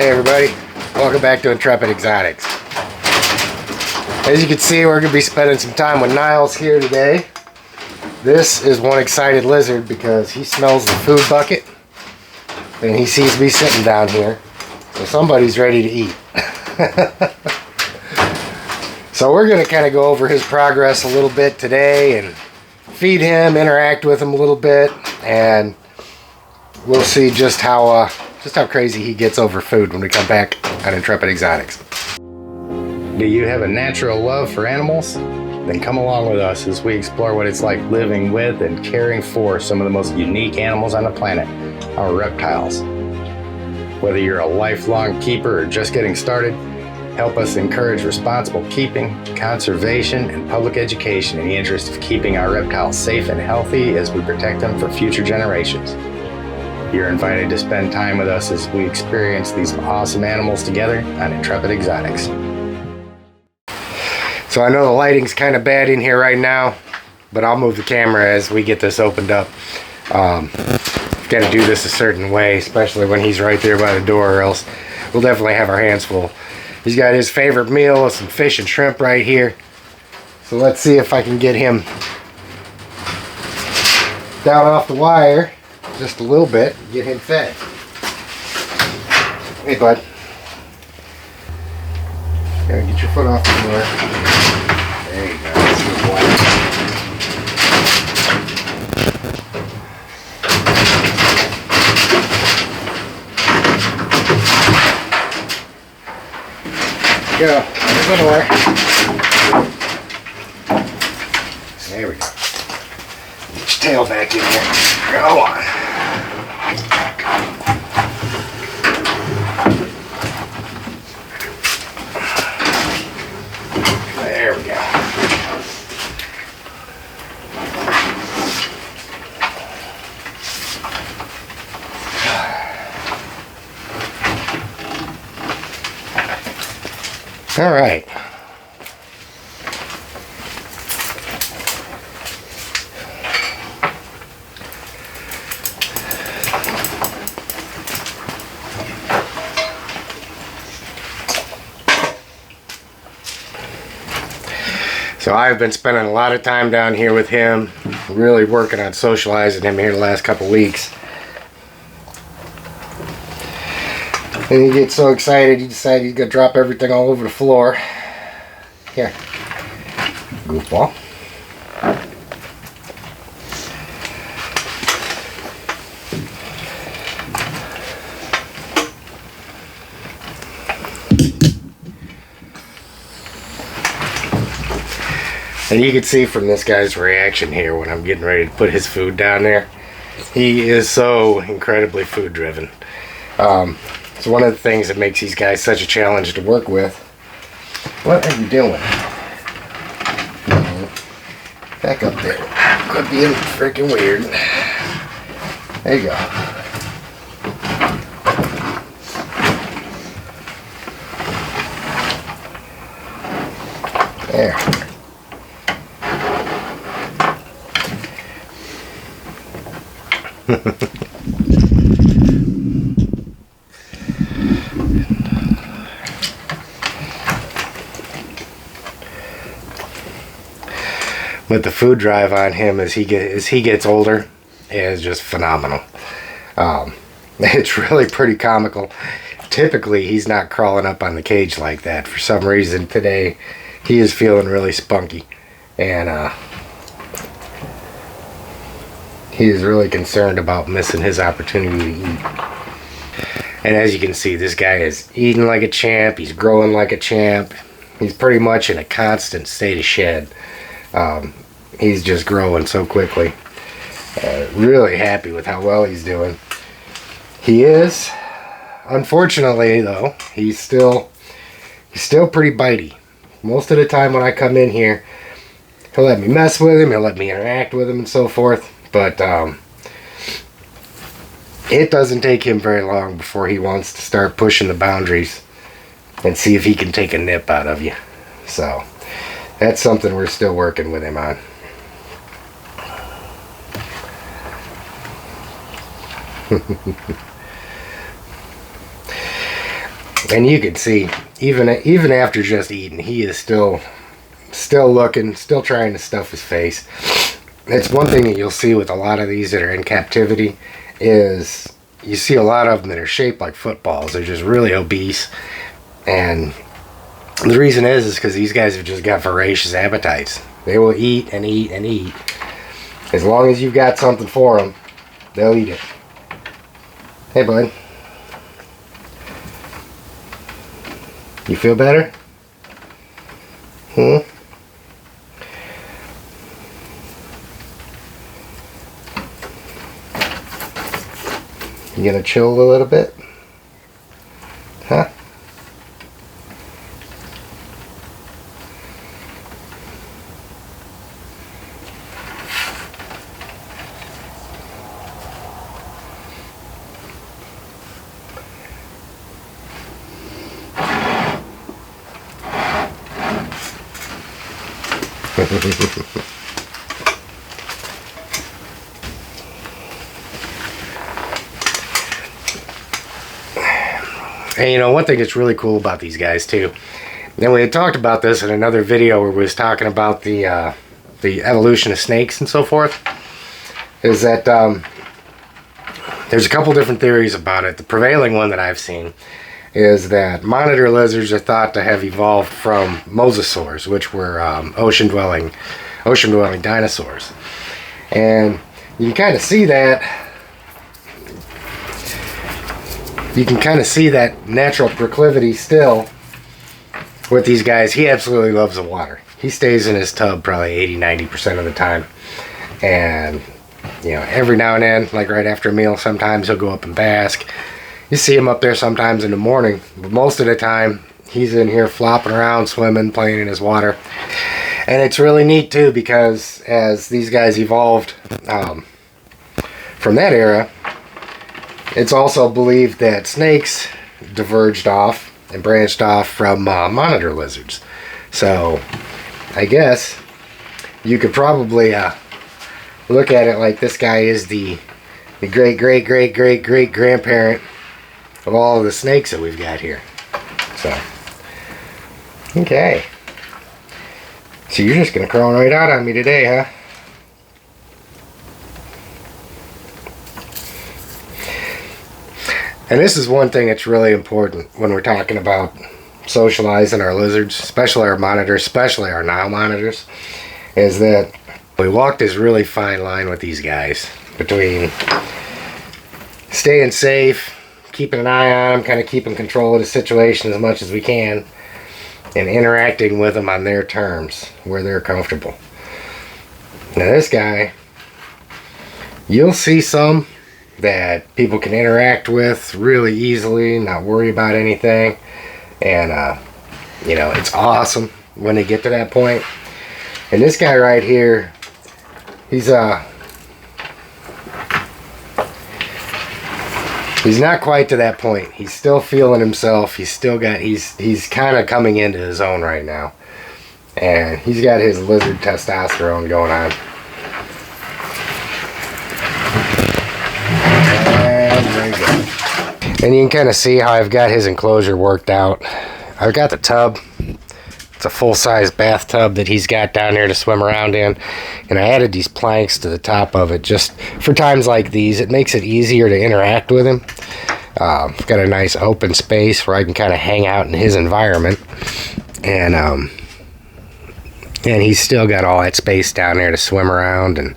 Hey everybody, welcome back to Intrepid Exotics. As you can see, we're going to be spending some time with Niles here today. This is one excited lizard because he smells the food bucket and he sees me sitting down here. So somebody's ready to eat. So we're going to kind of go over his progress a little bit today and feed him, interact with him a little bit, and we'll see just how crazy he gets over food when we come back on Intrepid Exotics. Do you have a natural love for animals? Then come along with us as we explore what it's like living with and caring for some of the most unique animals on the planet, our reptiles. Whether you're a lifelong keeper or just getting started, help us encourage responsible keeping, conservation, and public education in the interest of keeping our reptiles safe and healthy as we protect them for future generations. You're invited to spend time with us as we experience these awesome animals together on Intrepid Exotics. So I know the lighting's kind of bad in here right now, but I'll move the camera as we get this opened up. Got to do this a certain way, especially when he's right there by the door, or else we'll definitely have our hands full. He's got his favorite meal of some fish and shrimp right here. So let's see if I can get him down off the wire just a little bit, get him fed. Hey bud, gotta get your foot off the floor. There you go, that's a good boy. Go, there's the door. There we go. Get your tail back in here. Go on. There we go. All right. So I've been spending a lot of time down here with him, really working on socializing him here the last couple weeks. And he gets so excited, he decided he's going to drop everything all over the floor. Here, goofball. And you can see from this guy's reaction here when I'm getting ready to put his food down there. He is so incredibly food driven. It's one of the things that makes these guys such a challenge to work with. What are you doing? Back up there. Quit being freaking weird. There you go. There. But the food drive on him as he gets older is just phenomenal. It's really pretty comical. Typically he's not crawling up on the cage like that. For some reason today he is feeling really spunky, and he is really concerned about missing his opportunity to eat. And as you can see, this guy is eating like a champ. He's growing like a champ. He's pretty much in a constant state of shed. He's just growing so quickly. Really happy with how well he's doing. He is, unfortunately though, he's still pretty bitey. Most of the time when I come in here, he'll let me mess with him, he'll let me interact with him and so forth. But it doesn't take him very long before he wants to start pushing the boundaries and see if he can take a nip out of you. So that's something we're still working with him on. And you can see, even after just eating, he is still looking, still trying to stuff his face. It's one thing that you'll see with a lot of these that are in captivity is you see a lot of them that are shaped like footballs. They're just really obese. And the reason is because these guys have just got voracious appetites. They will eat and eat and eat. As long as you've got something for them, they'll eat it. Hey, bud. You feel better? Hmm? You gonna chill a little bit? Huh? And you know, one thing that's really cool about these guys too, and we had talked about this in another video where we was talking about the evolution of snakes and so forth, is that there's a couple different theories about it. The prevailing one that I've seen is that monitor lizards are thought to have evolved from mosasaurs, which were ocean-dwelling dinosaurs. And you can kind of see that. You can kind of see that natural proclivity still with these guys. He absolutely loves the water. He stays in his tub probably 80-90% of the time. And, you know, every now and then, like right after a meal, sometimes he'll go up and bask. You see him up there sometimes in the morning. But most of the time, he's in here flopping around, swimming, playing in his water. And it's really neat, too, because as these guys evolved from that era, it's also believed that snakes diverged off and branched off from monitor lizards. So, I guess you could probably look at it like this guy is the great-great-great-great-great-grandparent of all of the snakes that we've got here. So, okay. So you're just going to crawl right out on me today, huh? And this is one thing that's really important when we're talking about socializing our lizards, especially our monitors, especially our Nile monitors, is that we walk this really fine line with these guys between staying safe, keeping an eye on them, kind of keeping control of the situation as much as we can, and interacting with them on their terms, where they're comfortable. Now this guy, you'll see some that people can interact with really easily, not worry about anything, and you know, it's awesome when they get to that point. And this guy right here, he's not quite to that point. He's still feeling himself. He's kind of coming into his own right now, and he's got his lizard testosterone going on. And you can kind of see how I've got his enclosure worked out. I've got the tub. It's a full-size bathtub that he's got down there to swim around in. And I added these planks to the top of it just for times like these. It makes it easier to interact with him. I've got a nice open space where I can kind of hang out in his environment. And he's still got all that space down there to swim around. And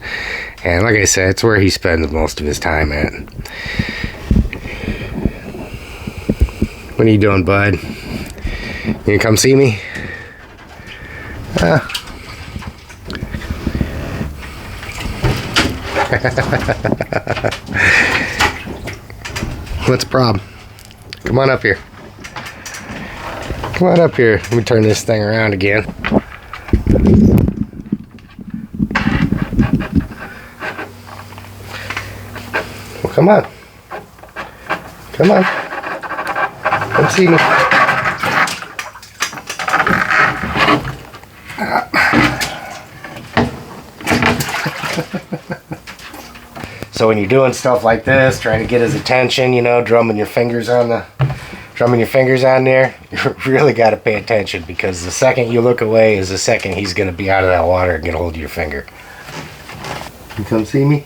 like I said, it's where he spends most of his time at. What are you doing, bud? You gonna come see me? What's the problem? Come on up here. Come on up here. Let me turn this thing around again. Well, come on. Come on. Come see me. So when you're doing stuff like this, trying to get his attention, you know, drumming your fingers on drumming your fingers on there, you really got to pay attention, because the second you look away is the second he's going to be out of that water and get a hold of your finger. You come see me?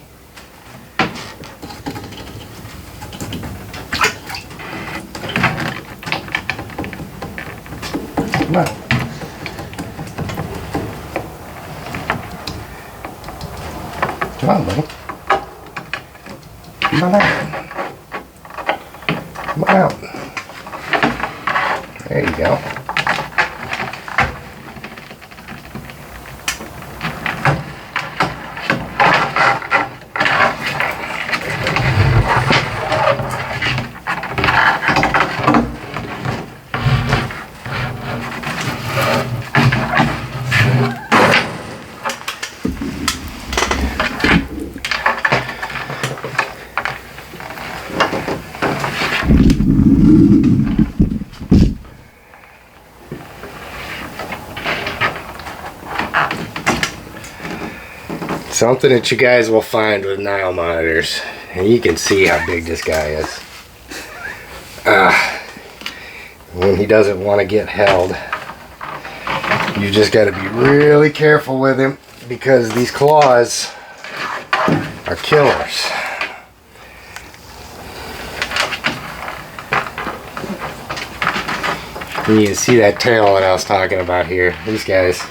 Come on. Come on, buddy. Come on out. Come on out. There you go. Something that you guys will find with Nile monitors, and you can see how big this guy is. When he doesn't want to get held, you just got to be really careful with him, because these claws are killers. And you can see that tail that I was talking about here. These guys,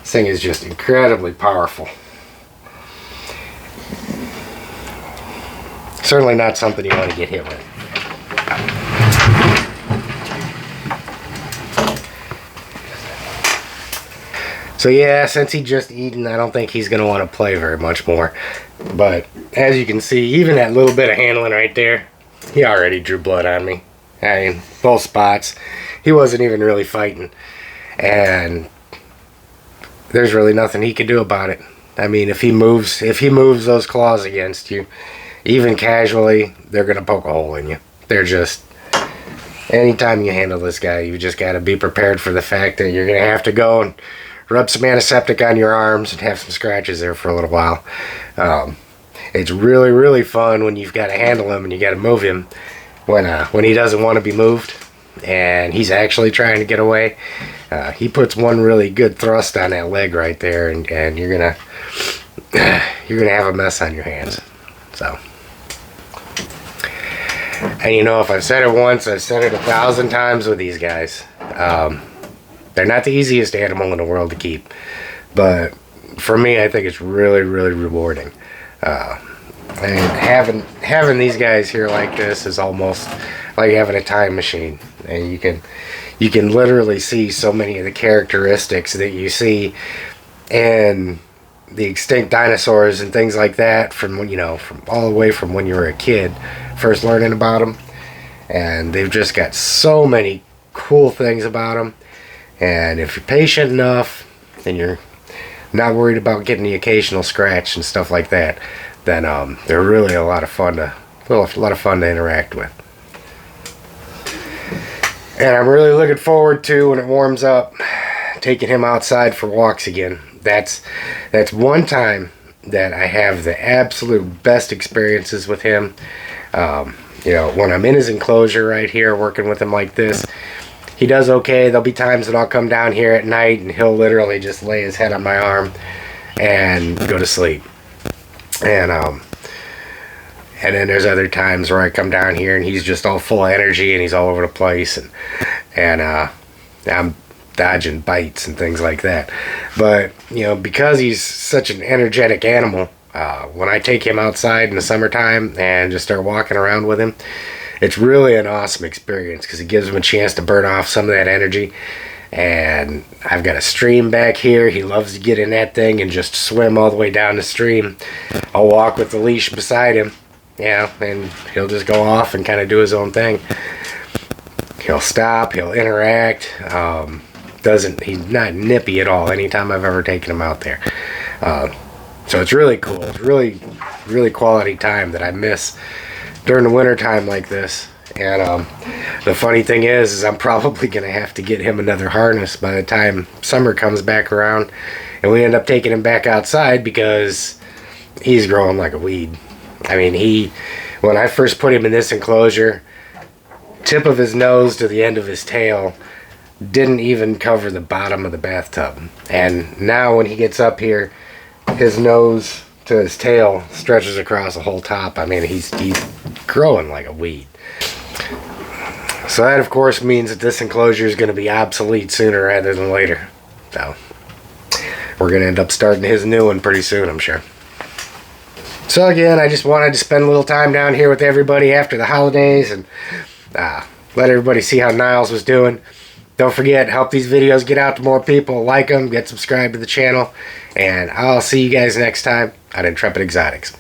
this thing is just incredibly powerful. Certainly not something you want to get hit with. So yeah, since he just eaten, I don't think he's going to want to play very much more. But as you can see, even that little bit of handling right there, he already drew blood on me. I mean, both spots. He wasn't even really fighting. And there's really nothing he can do about it. I mean, if he moves those claws against you, even casually, they're going to poke a hole in you. They're just... Anytime you handle this guy, you just got to be prepared for the fact that you're going to have to go and rub some antiseptic on your arms and have some scratches there for a little while. It's really, really fun when you've got to handle him and you got to move him when he doesn't want to be moved and he's actually trying to get away. He puts one really good thrust on that leg right there, and you're gonna have a mess on your hands. So... And you know, if I've said it once, I've said it 1,000 times with these guys. They're not the easiest animal in the world to keep. But for me, I think it's really, really rewarding. And having these guys here like this is almost like having a time machine. And you can literally see so many of the characteristics that you see in the extinct dinosaurs and things like that from all the way from when you were a kid first learning about them. And they've just got so many cool things about them, and if you're patient enough and you're not worried about getting the occasional scratch and stuff like that, then they're really a lot of fun to interact with. And I'm really looking forward to, when it warms up, taking him outside for walks again. That's one time that I have the absolute best experiences with him. When I'm in his enclosure right here working with him like this, he does okay. There'll be times that I'll come down here at night and he'll literally just lay his head on my arm and go to sleep. And then there's other times where I come down here and he's just all full of energy and he's all over the place, and I'm dodging bites and things like that. But because he's such an energetic animal, when I take him outside in the summertime and just start walking around with him, it's really an awesome experience, because it gives him a chance to burn off some of that energy. And I've got a stream back here. He loves to get in that thing and just swim all the way down the stream. I'll walk with the leash beside him, and he'll just go off and kind of do his own thing. He'll stop, he'll interact. He's not nippy at all anytime I've ever taken him out there. So it's really cool. It's really, really quality time that I miss during the winter time like this. And the funny thing is I'm probably going to have to get him another harness by the time summer comes back around, and we end up taking him back outside, because he's growing like a weed. I mean, when I first put him in this enclosure, tip of his nose to the end of his tail didn't even cover the bottom of the bathtub. And now when he gets up here, his nose to his tail stretches across the whole top. I mean, he's growing like a weed. So that, of course, means that this enclosure is going to be obsolete sooner rather than later. So we're going to end up starting his new one pretty soon, I'm sure. So again, I just wanted to spend a little time down here with everybody after the holidays and let everybody see how Niles was doing. Don't forget, help these videos get out to more people. Like them, get subscribed to the channel, and I'll see you guys next time on Intrepid Exotics.